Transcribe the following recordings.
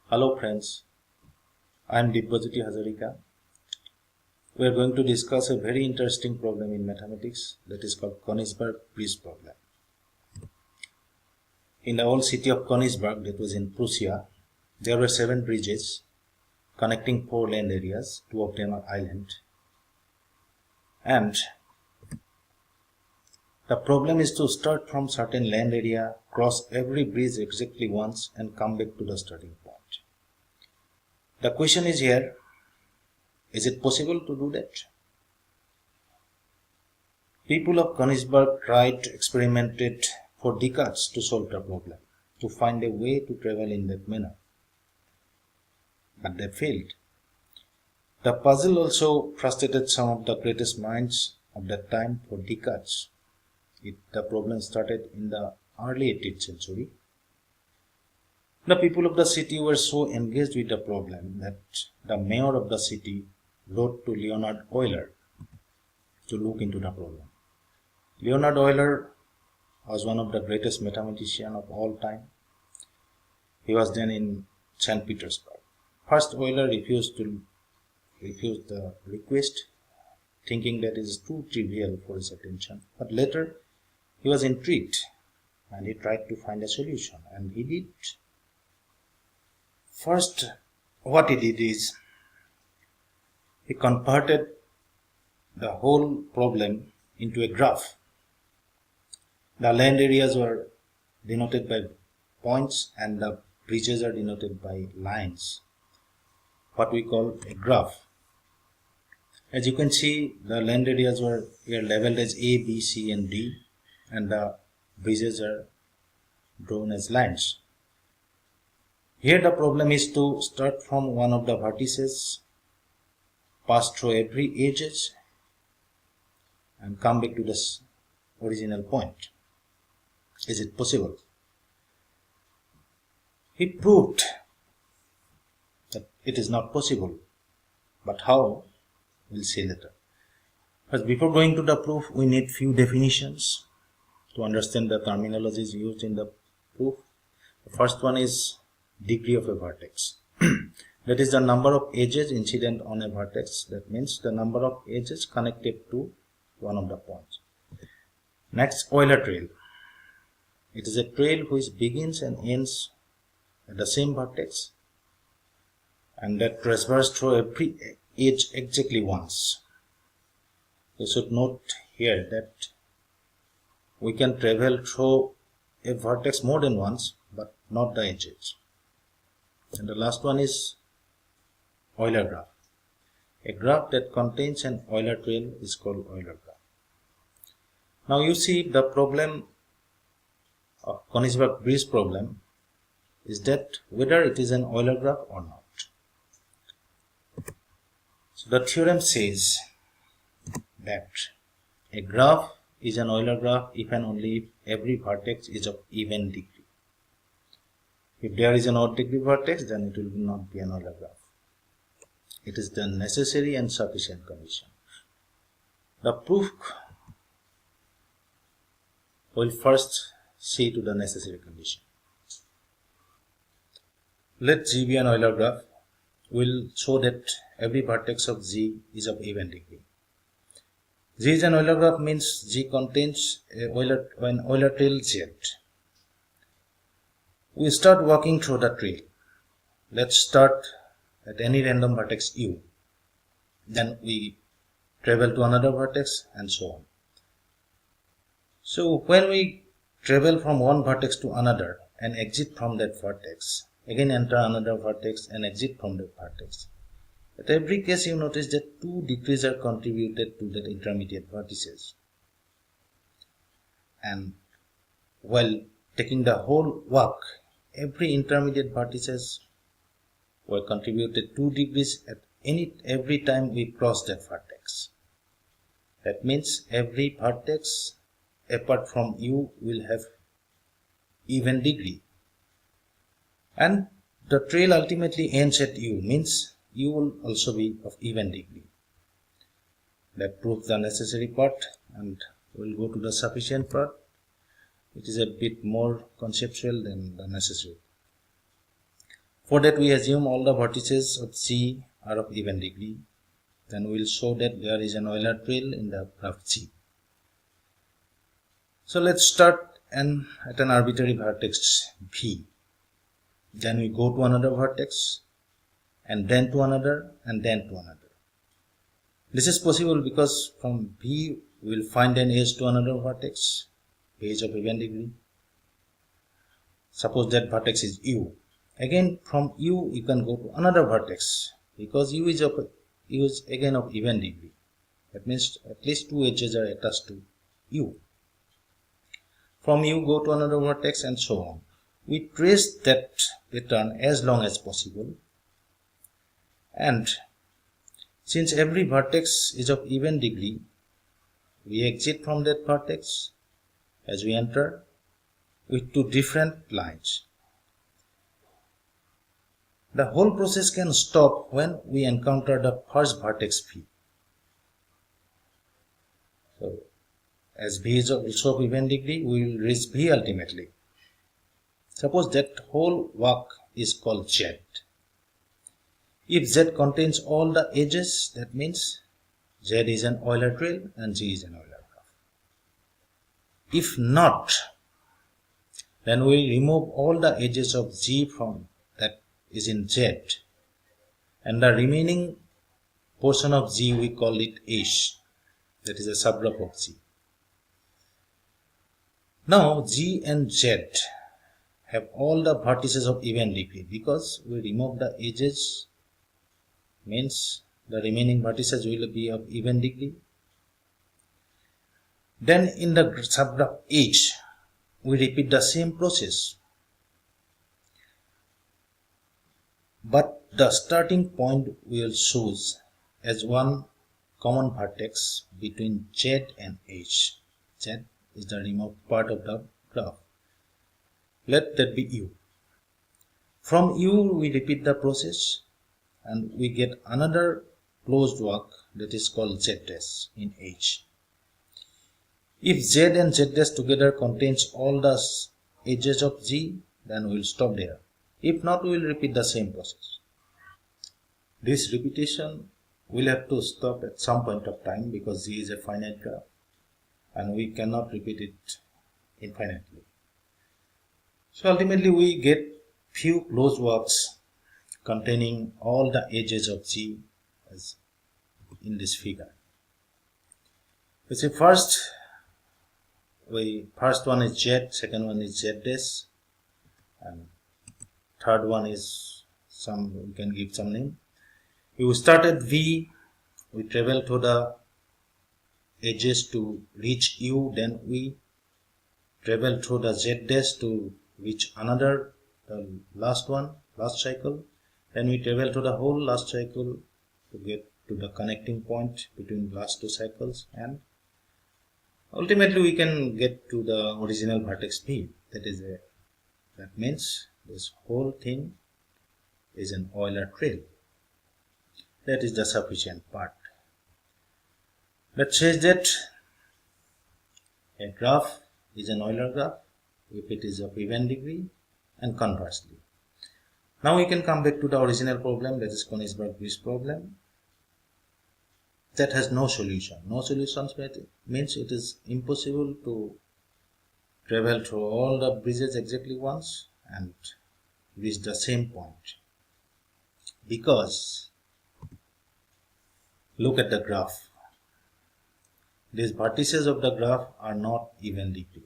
Hello friends, I am Dibyajyoti Hazarika. We are going to discuss a very interesting problem in mathematics that is called Conigsberg Bridge Problem. In the old city of Conigsberg, that was in Prussia, there were 7 bridges connecting 4 land areas, 2 of them are island. And the problem is to start from certain land area, cross every bridge exactly once and come back to the starting point. The question is here, is it possible to do that? People of Conigsberg experimented for decades to solve the problem, to find a way to travel in that manner. But they failed. The puzzle also frustrated some of the greatest minds of that time for decades. The problem started in the early 18th century. The people of the city were so engaged with the problem that the mayor of the city wrote to Leonhard Euler to look into the problem. Leonhard Euler was one of the greatest mathematicians of all time. He was then in St. Petersburg. First, Euler refused the request, thinking that it is too trivial for his attention. But later, he was intrigued and he tried to find a solution, and he did. First, what he did is, he converted the whole problem into a graph. The land areas were denoted by points and the bridges are denoted by lines, what we call a graph. As you can see, the land areas were here labeled as A, B, C and D, and the bridges are drawn as lines. Here the problem is to start from one of the vertices, pass through every edges and come back to this original point. Is it possible? He proved that it is not possible, but how? We'll see later. But before going to the proof, we need few definitions to understand the terminologies used in the proof. The first one is degree of a vertex. That is the number of edges incident on a vertex. That means the number of edges connected to one of the points. Next, Euler trail. It is a trail which begins and ends at the same vertex and that traverses through every edge exactly once. You should note here that we can travel through a vertex more than once, but not the edges. And the last one is Euler graph. A graph that contains an Euler trail is called Euler graph. Now you see, the problem of Conigsberg Bridge problem is that whether it is an Euler graph or not. So the theorem says that a graph is an Euler graph if and only if every vertex is of even degree. If there is an odd degree vertex, then it will not be an Euler graph. It is the necessary and sufficient condition. The proof will first see to the necessary condition. Let G be an Euler graph. We'll show that every vertex of G is of even degree. G is an Euler graph means G contains an Euler trail Z. We start walking through the trail. Let's start at any random vertex U. Then we travel to another vertex and so on. So when we travel from one vertex to another and exit from that vertex, again enter another vertex and exit from that vertex, at every case you notice that 2 degrees are contributed to that intermediate vertices. And while taking the whole walk, every intermediate vertices were contributed 2 degrees at every time we cross that vertex. That means every vertex apart from U will have even degree. And the trail ultimately ends at U, means U will also be of even degree. That proves the necessary part, and we'll go to the sufficient part. It is a bit more conceptual than the necessary. For that we assume all the vertices of G are of even degree. Then we will show that there is an Euler trail in the graph G. So let's start at an arbitrary vertex V. Then we go to another vertex, and then to another, and then to another. This is possible because from V we will find an edge to another vertex, edge of even degree. Suppose that vertex is U. Again from U you can go to another vertex because U is again of even degree. That means at least two edges are attached to U. From U go to another vertex and so on. We trace that pattern as long as possible, and since every vertex is of even degree, we exit from that vertex as we enter with two different lines. The whole process can stop when we encounter the first vertex V. So, as V is also of even degree, we will reach V ultimately. Suppose that whole walk is called Z. If Z contains all the edges, that means Z is an Euler trail and G is an Euler graph. If not, then we remove all the edges of G from that is in Z, and the remaining portion of G we call it H, that is a subgraph of G. Now G and Z have all the vertices of even degree because we remove the edges, means the remaining vertices will be of even degree. Then in the subgraph H we repeat the same process, but the starting point we will choose as one common vertex between Z and H. Z is the removed part of the graph. Let that be U. From U we repeat the process and we get another closed walk that is called Z dash in H. If Z and Z dash together contains all the edges of G, then we will stop there. If not, we will repeat the same process. This repetition will have to stop at some point of time because G is a finite graph and we cannot repeat it infinitely. So ultimately we get few closed walks containing all the edges of G as in this figure. We say first one is Z, second one is Z dash, and third one is we can give some name. We start at V, we travel to the edges to reach U, then we travel through the Z dash to reach another, the last cycle, then we travel to the whole last cycle to get to the connecting point between last two cycles, and ultimately we can get to the original vertex V. That means this whole thing is an Euler trail. That is the sufficient part. Let's say that a graph is an Euler graph if it is of even degree and conversely. Now we can come back to the original problem, that is Conigsberg Bridge Problem. That has no solution. No solutions means it is impossible to travel through all the bridges exactly once and reach the same point. Because look at the graph. These vertices of the graph are not even degree.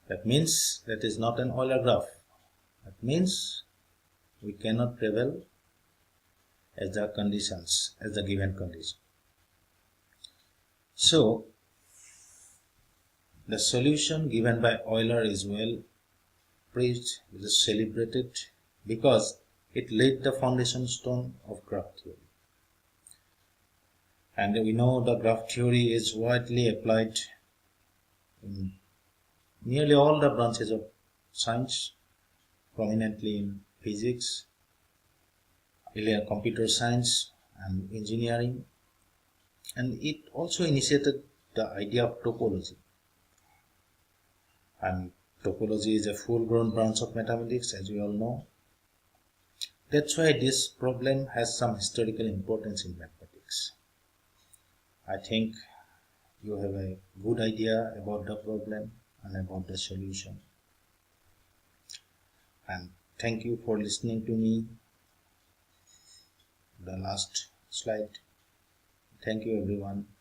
That means that is not an Euler graph. That means we cannot travel as the given condition. So the solution given by Euler is well praised, it is celebrated because it laid the foundation stone of graph theory. And we know the graph theory is widely applied in nearly all the branches of science, prominently in physics, computer science and engineering, and it also initiated the idea of topology. And topology is a full-grown branch of mathematics, as we all know. That's why this problem has some historical importance in mathematics. I think you have a good idea about the problem and about the solution. And thank you for listening to me. The last slide. Thank you everyone.